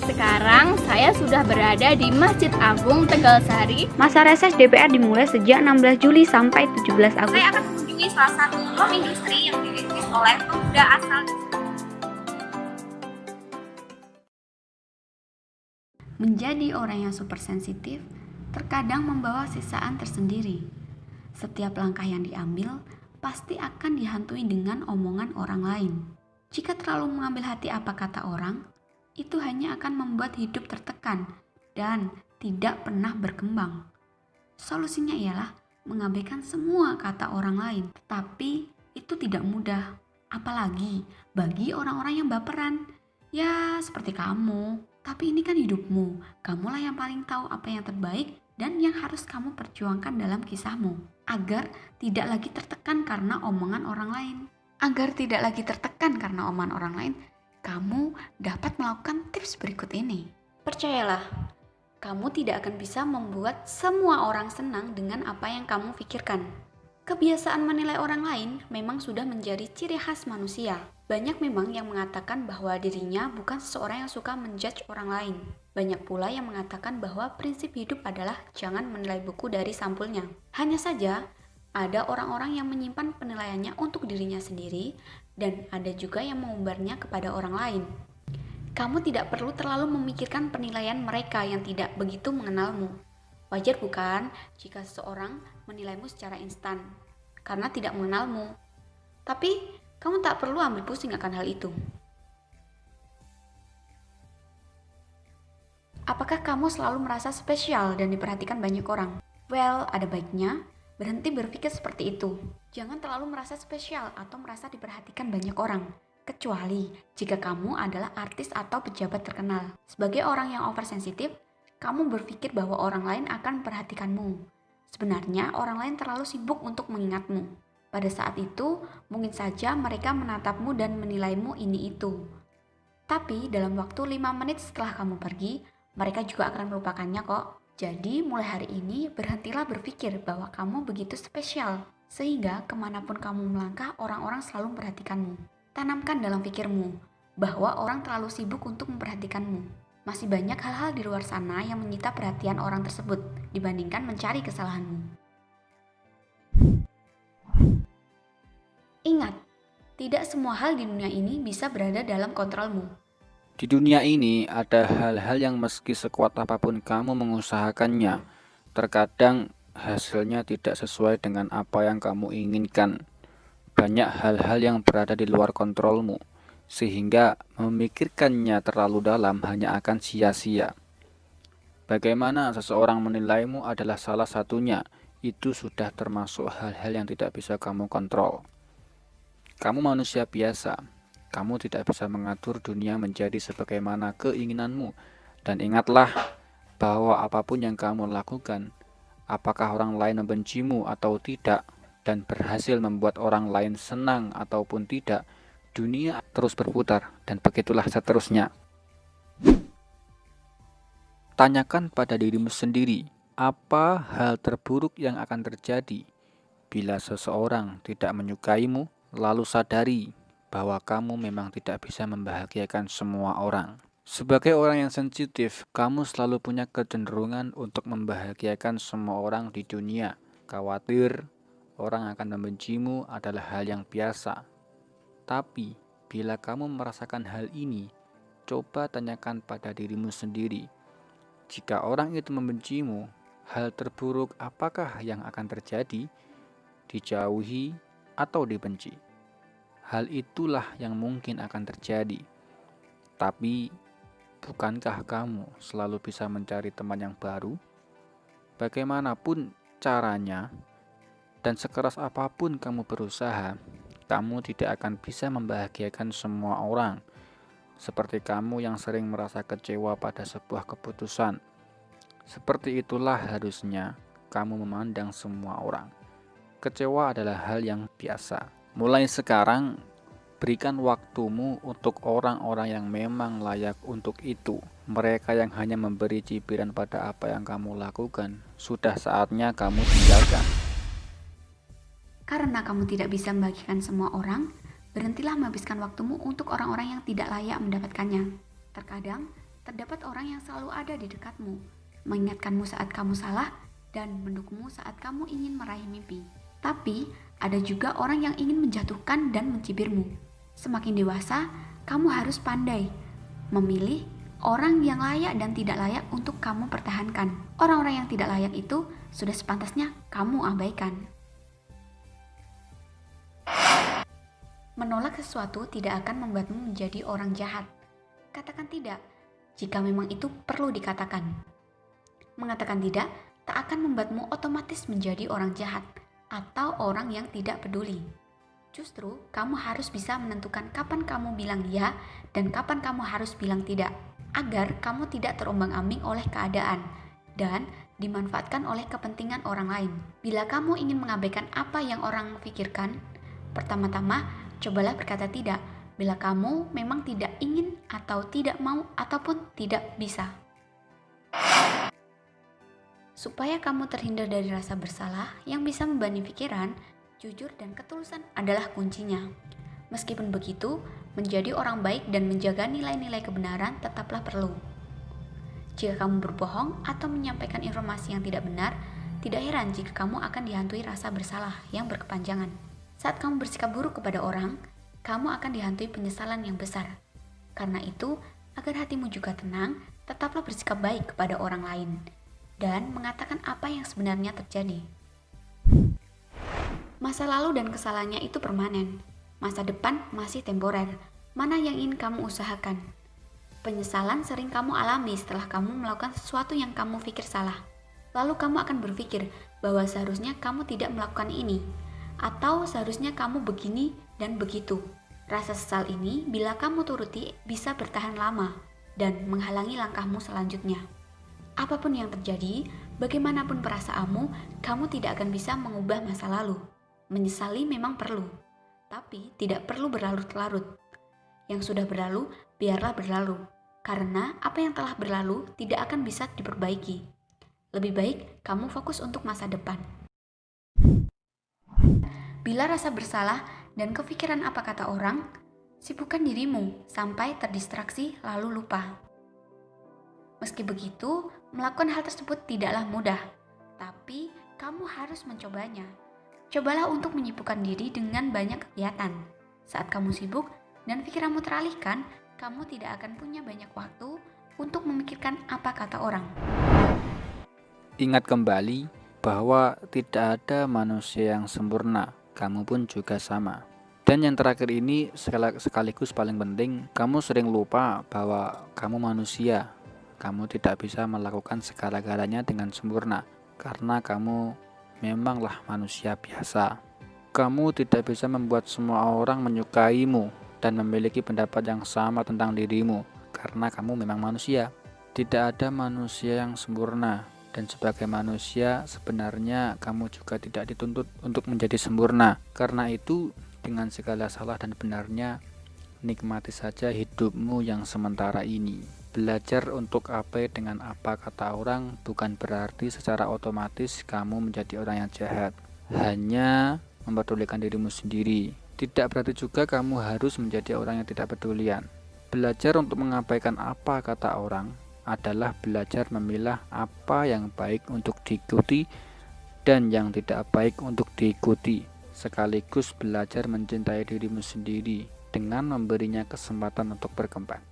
Sekarang saya sudah berada di Masjid Agung Tegalsari. Masa reses DPR dimulai sejak 16 Juli sampai 17 Agustus. Saya akan mengunjungi salah satu home industri yang dirintis oleh pemuda asal Menjadi orang yang super sensitif terkadang membawa siksaan tersendiri. Setiap langkah yang diambil pasti akan dihantui dengan omongan orang lain. Jika terlalu mengambil hati apa kata orang, itu hanya akan membuat hidup tertekan dan tidak pernah berkembang. Solusinya ialah mengabaikan semua kata orang lain, tetapi itu tidak mudah, apalagi bagi orang-orang yang baperan. Ya, seperti kamu. Tapi ini kan hidupmu, kamulah yang paling tahu apa yang terbaik dan yang harus kamu perjuangkan dalam kisahmu, agar tidak lagi tertekan karena omongan orang lain. Agar tidak lagi tertekan karena omongan orang lain, kamu dapat melakukan tips berikut ini. Percayalah, kamu tidak akan bisa membuat semua orang senang dengan apa yang kamu pikirkan. Kebiasaan menilai orang lain memang sudah menjadi ciri khas manusia. Banyak memang yang mengatakan bahwa dirinya bukan seseorang yang suka menjudge orang lain. Banyak pula yang mengatakan bahwa prinsip hidup adalah jangan menilai buku dari sampulnya. Hanya saja, ada orang-orang yang menyimpan penilaiannya untuk dirinya sendiri, dan ada juga yang mengumbarnya kepada orang lain. Kamu tidak perlu terlalu memikirkan penilaian mereka yang tidak begitu mengenalmu. Wajar bukan jika seseorang menilaimu secara instan karena tidak mengenalmu. Tapi kamu tak perlu ambil pusing akan hal itu. Apakah kamu selalu merasa spesial dan diperhatikan banyak orang? Well, ada baiknya berhenti berpikir seperti itu. Jangan terlalu merasa spesial atau merasa diperhatikan banyak orang. Kecuali jika kamu adalah artis atau pejabat terkenal. Sebagai orang yang oversensitif, kamu berpikir bahwa orang lain akan memperhatikanmu. Sebenarnya orang lain terlalu sibuk untuk mengingatmu. Pada saat itu, mungkin saja mereka menatapmu dan menilaimu ini itu. Tapi dalam waktu 5 menit setelah kamu pergi, mereka juga akan melupakannya kok. Jadi mulai hari ini berhentilah berpikir bahwa kamu begitu spesial. Sehingga kemanapun kamu melangkah, orang-orang selalu memperhatikanmu. Tanamkan dalam pikirmu bahwa orang terlalu sibuk untuk memperhatikanmu. Masih banyak hal-hal di luar sana yang menyita perhatian orang tersebut dibandingkan mencari kesalahanmu. Ingat, tidak semua hal di dunia ini bisa berada dalam kontrolmu. Di dunia ini ada hal-hal yang meski sekuat apapun kamu mengusahakannya, terkadang hasilnya tidak sesuai dengan apa yang kamu inginkan. Banyak hal-hal yang berada di luar kontrolmu, sehingga memikirkannya terlalu dalam hanya akan sia-sia. Bagaimana seseorang menilaimu adalah salah satunya, itu sudah termasuk hal-hal yang tidak bisa kamu kontrol. Kamu manusia biasa, kamu tidak bisa mengatur dunia menjadi sebagaimana keinginanmu, dan ingatlah bahwa apapun yang kamu lakukan, apakah orang lain membencimu atau tidak, dan berhasil membuat orang lain senang ataupun tidak, dunia terus berputar, dan begitulah seterusnya. Tanyakan pada dirimu sendiri, apa hal terburuk yang akan terjadi bila seseorang tidak menyukaimu, lalu sadari bahwa kamu memang tidak bisa membahagiakan semua orang. Sebagai orang yang sensitif, kamu selalu punya kecenderungan untuk membahagiakan semua orang di dunia. Khawatir orang akan membencimu adalah hal yang biasa. Tapi, bila kamu merasakan hal ini, coba tanyakan pada dirimu sendiri. Jika orang itu membencimu, hal terburuk apakah yang akan terjadi? Dijauhi atau dibenci? Hal itulah yang mungkin akan terjadi. Tapi, bukankah kamu selalu bisa mencari teman yang baru? Bagaimanapun caranya, dan sekeras apapun kamu berusaha, kamu tidak akan bisa membahagiakan semua orang. Seperti kamu yang sering merasa kecewa pada sebuah keputusan. Seperti itulah harusnya kamu memandang semua orang. Kecewa adalah hal yang biasa. Mulai sekarang, berikan waktumu untuk orang-orang yang memang layak untuk itu. Mereka yang hanya memberi cibiran pada apa yang kamu lakukan, sudah saatnya kamu tinggalkan. Karena kamu tidak bisa membagikan semua orang, berhentilah menghabiskan waktumu untuk orang-orang yang tidak layak mendapatkannya. Terkadang, Terdapat orang yang selalu ada di dekatmu, mengingatkanmu saat kamu salah dan mendukungmu saat kamu ingin meraih mimpi. Tapi ada juga orang yang ingin menjatuhkan dan mencibirmu. Semakin dewasa, kamu harus pandai memilih orang yang layak dan tidak layak untuk kamu pertahankan. Orang-orang yang tidak layak itu sudah sepantasnya kamu abaikan. Menolak sesuatu tidak akan membuatmu menjadi orang jahat. Katakan tidak jika memang itu perlu dikatakan. Mengatakan tidak tak akan membuatmu otomatis menjadi orang jahat atau orang yang tidak peduli. Justru, kamu harus bisa menentukan kapan kamu bilang ya dan kapan kamu harus bilang tidak, agar kamu tidak terombang-ambing oleh keadaan dan dimanfaatkan oleh kepentingan orang lain. Bila kamu ingin mengabaikan apa yang orang pikirkan, pertama-tama cobalah berkata tidak bila kamu memang tidak ingin atau tidak mau ataupun tidak bisa. Supaya kamu terhindar dari rasa bersalah yang bisa membebani pikiran, jujur dan ketulusan adalah kuncinya. Meskipun begitu, menjadi orang baik dan menjaga nilai-nilai kebenaran tetaplah perlu. Jika kamu berbohong atau menyampaikan informasi yang tidak benar, tidak heran jika kamu akan dihantui rasa bersalah yang berkepanjangan. Saat kamu bersikap buruk kepada orang, kamu akan dihantui penyesalan yang besar. Karena itu, agar hatimu juga tenang, tetaplah bersikap baik kepada orang lain dan mengatakan apa yang sebenarnya terjadi. Masa lalu dan kesalahannya itu permanen. Masa depan masih temporer. Mana yang ingin kamu usahakan? Penyesalan sering kamu alami setelah kamu melakukan sesuatu yang kamu pikir salah. Lalu kamu akan berpikir bahwa seharusnya kamu tidak melakukan ini, atau seharusnya kamu begini dan begitu. Rasa sesal ini bila kamu turuti bisa bertahan lama dan menghalangi langkahmu selanjutnya. Apapun yang terjadi, bagaimanapun perasaanmu, kamu tidak akan bisa mengubah masa lalu. Menyesali memang perlu, tapi tidak perlu berlarut-larut. Yang sudah berlalu, biarlah berlalu. Karena apa yang telah berlalu tidak akan bisa diperbaiki. Lebih baik kamu fokus untuk masa depan. Bila rasa bersalah dan kepikiran apa kata orang, sibukkan dirimu sampai terdistraksi lalu lupa. Meski begitu, melakukan hal tersebut tidaklah mudah, tapi kamu harus mencobanya. Cobalah untuk menyibukkan diri dengan banyak kegiatan. Saat kamu sibuk dan pikiranmu teralihkan, kamu tidak akan punya banyak waktu untuk memikirkan apa kata orang. Ingat kembali bahwa tidak ada manusia yang sempurna, kamu pun juga sama. Dan yang terakhir ini sekaligus paling penting, kamu sering lupa bahwa kamu manusia. Kamu tidak bisa melakukan segala-galanya dengan sempurna, karena kamu memanglah manusia biasa. Kamu tidak bisa membuat semua orang menyukaimu dan memiliki pendapat yang sama tentang dirimu, karena kamu memang manusia. Tidak ada manusia yang sempurna, dan sebagai manusia sebenarnya kamu juga tidak dituntut untuk menjadi sempurna. Karena itu, dengan segala salah dan benarnya, nikmati saja hidupmu yang sementara ini. Belajar untuk abai dengan apa kata orang bukan berarti secara otomatis kamu menjadi orang yang jahat. Hanya mempedulikan dirimu sendiri. Tidak berarti juga kamu harus menjadi orang yang tidak pedulian. Belajar untuk mengabaikan apa kata orang adalah belajar memilah apa yang baik untuk diikuti dan yang tidak baik untuk diikuti. Sekaligus belajar mencintai dirimu sendiri dengan memberinya kesempatan untuk berkembang.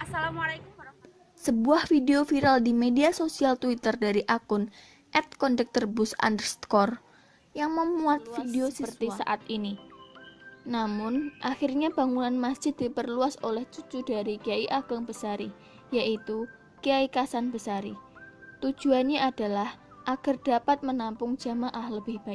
Assalamualaikum warahmatullahi wabarakatuh. Sebuah video viral di media sosial Twitter dari akun @kondukterbus_ yang memuat video seperti siswa. saat ini. Namun, akhirnya bangunan masjid diperluas oleh cucu dari Kiai Ageng Besari, yaitu Kiai Kasan Besari. Tujuannya adalah agar dapat menampung jamaah lebih banyak.